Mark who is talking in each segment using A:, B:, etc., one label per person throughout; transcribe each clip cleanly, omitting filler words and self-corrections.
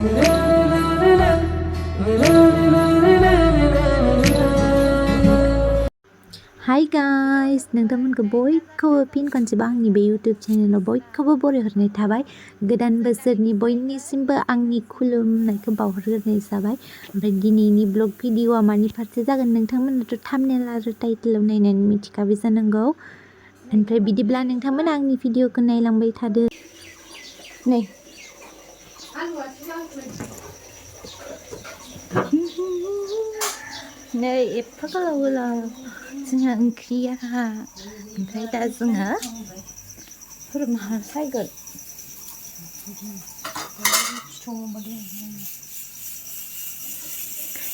A: Hi guys, नोंथांमोनखौ बयखौबो फिन खनसेबा आंनि बे YouTube चेनेलाव बयखौबो बरायहरनाय थाबाय। गोदान बोसोरनि बयनिसिमबो आंनि खुलुमनायखौ बावहरग्रोनाय जाबाय। ओमफ्राय दिनैनि ब्लग भिडिअआ मानि फारसे जागोन नोंथांमोनाथ' थाम्बनेल आरो टाइटेलाव नायनानै मिथिखाबाय जानांगौ। ओमफ्राय बिदिब्ला नोंथांमोना आंनि भिडिअखौ नायलांबाय थादो। नै नै एफा गोलाव जोंहा ओंख्रिया ओमफ्राय दा जोङो फोरोंनो सायगोन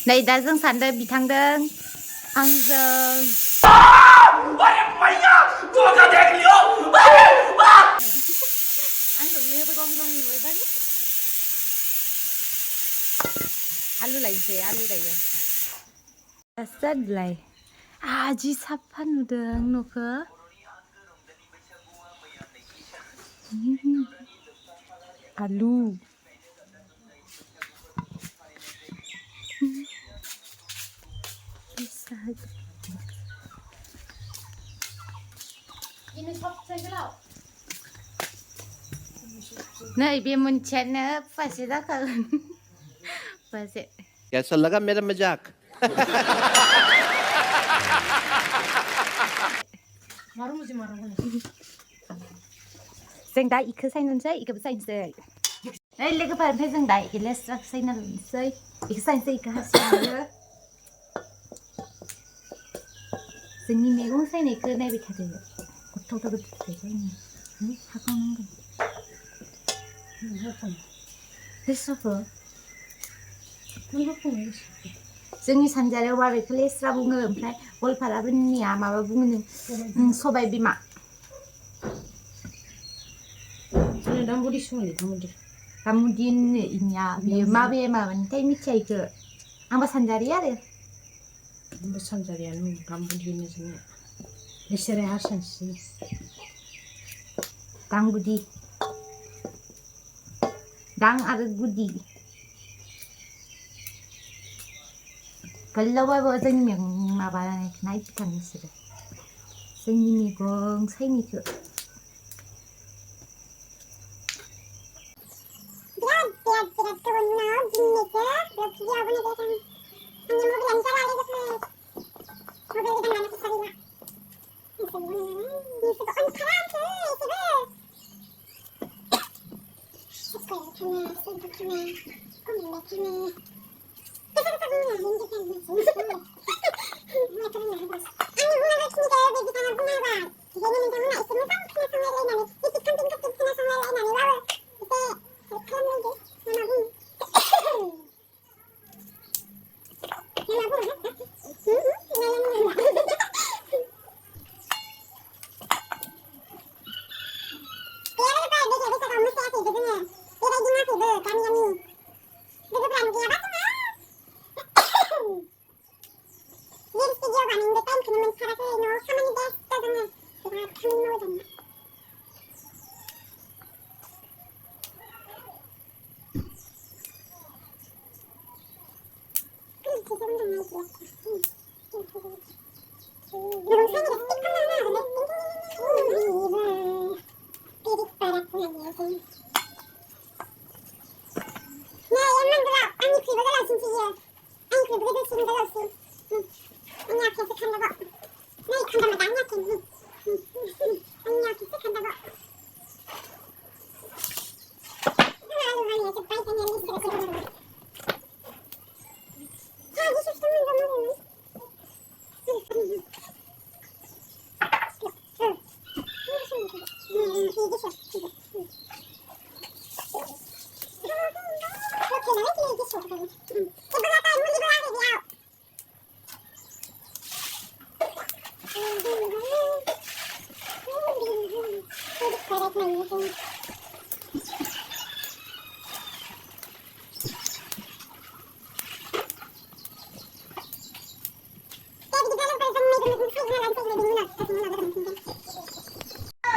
A: नै दा जों सानदों बिथांदों आंजों आलु लायनोसै आलु लायो दासो जादोलाय जि साफा नुदों न'खौ आलु नै बे मोनसेयानो फुवासे जाखागोन फुवासे
B: कैसा लगा मेरा मजाक
A: जों दा इखौ सायनोसै इखौबो सायनोसै नै लोगोफोर ओमफ्राय जों दा इखौ लेस्रा सायना लानोसै इखौ सायनोसै इखौ हासियो जोंनि मैगं सायनायखौ नायबाय थादो गथ'गथ' गथ'गथ' हाखावनांगोन लेस्राखौ जोंनि सानजारियाव बेखौ लेस्रा बुङो ओमफ्राय गवालपाराफोरनिया माबा बुङो सबाइ बिमा गामुदि इनिया बियो माबे माबानिथाय मिथिया इखौ आंबो सानजारि आरो
C: आंबो सानजारियानो गामुदिनो जोंनिया बिसोरो हारसानसि
A: गांगुदि गां आरो गुदि गोलावबाबो जोंनि मैगं माबानायखौ नायफिथां नोंसोरो जोंनि मैगं सायनिखौ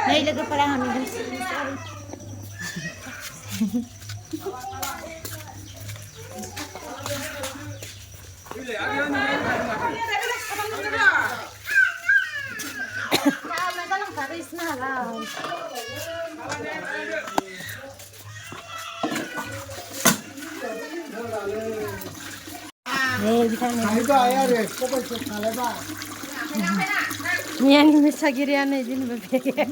A: Nay logoफोरा
C: Niyan misagirian ini berbeda.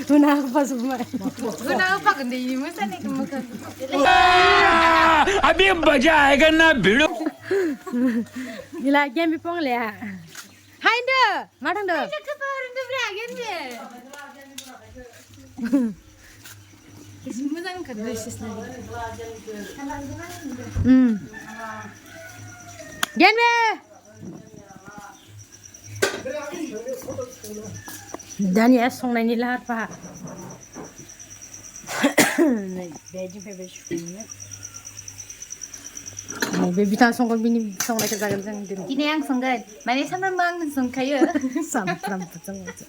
C: Guna apa semua? Guna apa kan ini masa nih kemakan.
D: अभी मजा आएगा ना भिड़ो
C: Gila game pong le. Hai ndo, madang ndo. Ini keparin tuh beragen deh. Semua kan kerja lagi. Game. Dan ya songannya lahar pak. Nih, beji beji. Baby tan songkol bini song lagi jaga jang diri.
A: Ini yang songgan. Mana sama mang songkayo.
C: Sampram putang aja.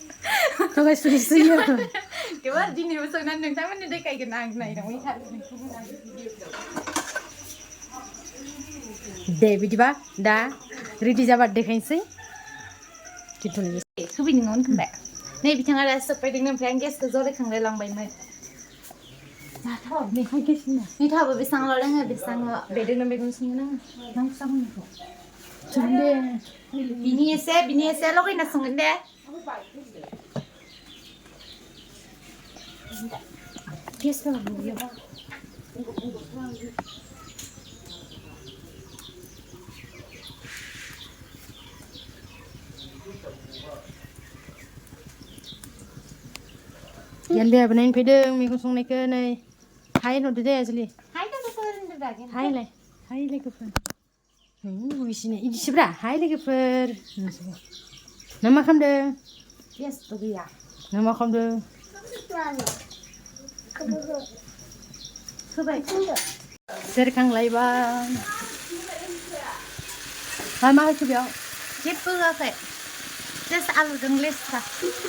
C: Kau guys sulit ya.
A: Kewa dini songgan nang sama ni dek kayak genang nai dong.
C: Baby diba, dah ready jabat dekain sih. Gitu nih.
A: Subi ni ngon kembali. Nih bicara ada seperti dengan pelanggan sezore kang lelang bayi mai. Nah, tahu nih hai kesini. Nih tahu bisang lo lagi bisang beda dengan beda sini nang nang sama nih.
C: Cuma
A: Bini ese lo kena songgan deh.
C: biasa lah dia. Yan biar benain pedang, mikun song naik ke nai. Hai no dede asli.
A: Hai dah keparin tuh beragen.
C: Hai le ke per. Wisi ni ini sebra. Hai le ke per. Nama kamu deh.
A: Yes tuh ya.
C: Nama kamu deh.
A: Sobai.
C: Serkang lai bang. Hai mah tu biar.
A: Jepu apa? Just alu dong lesa.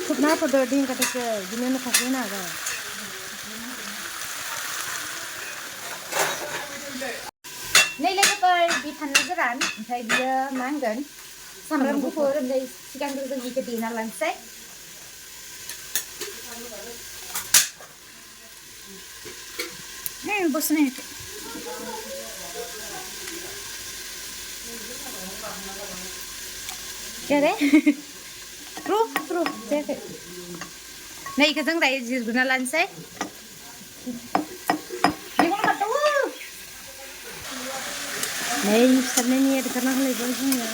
C: Kenapa dah ding kata ke gimana kau ada?
A: Nih lagi per di panajaran, saya dia manggan. Sambil bufur dari siang dulu pergi ke dinner langsai. Nih bos nih. Kere? True, cek. Nih kadang dari guna lansai. Ini mau kata
C: Nih, sana ni ada kerana lagi bagusnya.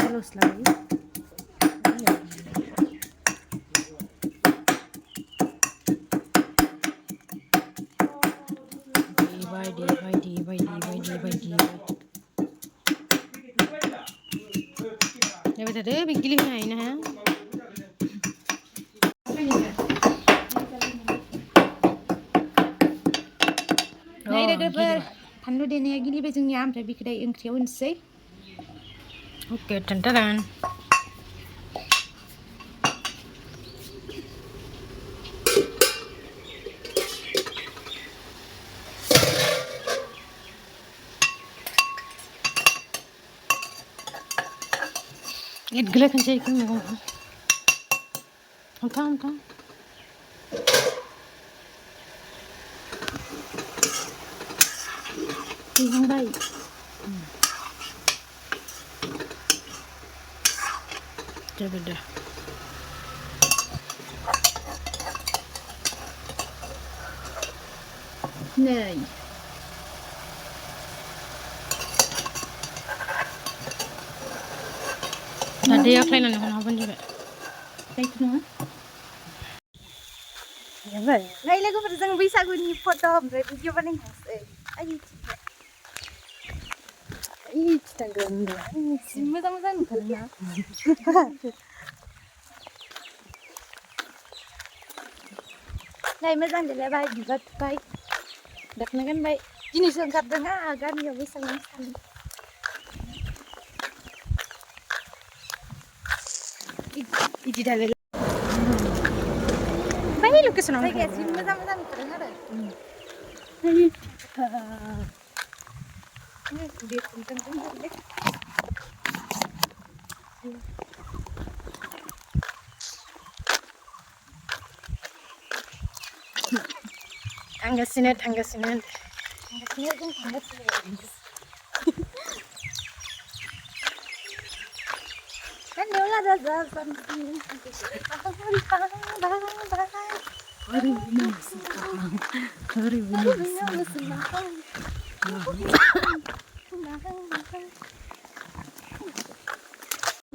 C: Terus lagi. Ya betul deh, begini ni na.
A: Nih lagi per panu dene gini bejung nyam tapi kedai engkau unsai.
C: Oke, tenteran. It gila kan cai kan mo. Entah. Yang baik. Coba dah.
A: Nih.
C: Ada yang lain nak apa juga.
A: Baik tu.
C: Ya baik.
A: Nih lagi per jang bwisagu ni foto, video paling khas. Ayo.
C: Instagram जि मोजां मोजां नुथारोना
A: नै मोजां देलायबाय बिबार थुबाय दख'ना गानबाय दिनैसो ओंखारदों आंहा गामियाव बैसागु मोसानो
C: इदि दालाय बै लकेसनाव
A: जायगाया जि मोजां मोजां नुथारदों आरो
C: थांगासिनो
A: जों थांगासिनो Kandiwala raza santi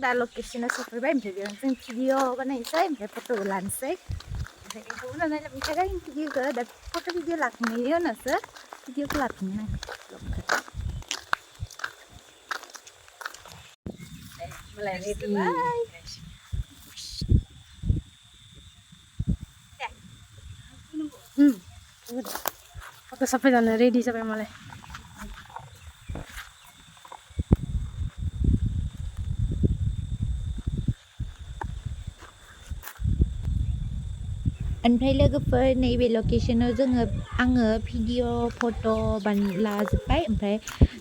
A: दा लकेसना सफैबाय ओमफ्राय बेयाव जों भिडिअ बानायनोसै ओमफ्राय फट'बो लानोसै ओमफ्राय बेखौ उनाव नायलांबाय भिडिअखौ दा फट' भिडिअ लाखांनायनि उनावसो भिडिअखौ लाफिननो
C: मालाय रेडि फट' साफाय जानो रेडि जाबाय मालाय
A: ओमफ्राय लोगोफोर नैबे लकेसनाव आङो भिडिअ फट' लाजोब्बाय ओमफ्राय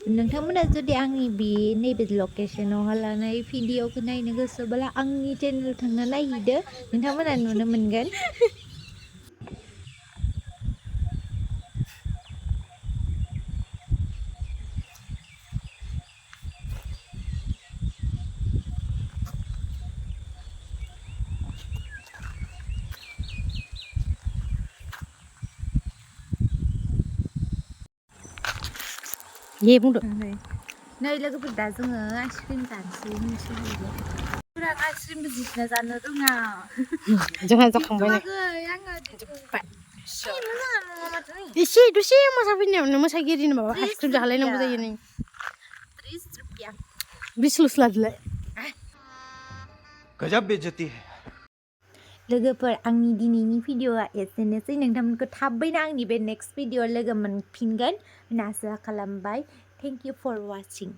A: नोंथांमोना जुदि आंनि नैबे लकेसनाव लानाय भिडिअखौ नायनो गोसोब्ला आंनि चेनेलाव थांना नायहैदो नोंथांमोना नुनो मोनगोन
C: ये बुंदो
A: नै लोगोफोर दा जोङो आइसक्रिम जानोसै मिथियो आं आइसक्रिमबो जितना जानो रोङा
C: जोंहा जाखांबाय
A: आङो
C: एसे दसे मोसाफैनायावनो मोसागिरिनो माबा आइसक्रिम जाहोलायनांगौ जायो नै
A: 30 रुपया
C: 20 लादोलाय
D: गजब बेइज्जती है
A: लोगोफोर आंनि दिनैनि भिडिअआ एसेनोसै नोंथांमोनखौ थाबैनो आंनि बे नेक्स्ट भिडिअ लोगो मोनफिनगोन होनना आसा खालामबाय थेंक इउ फर वाचिं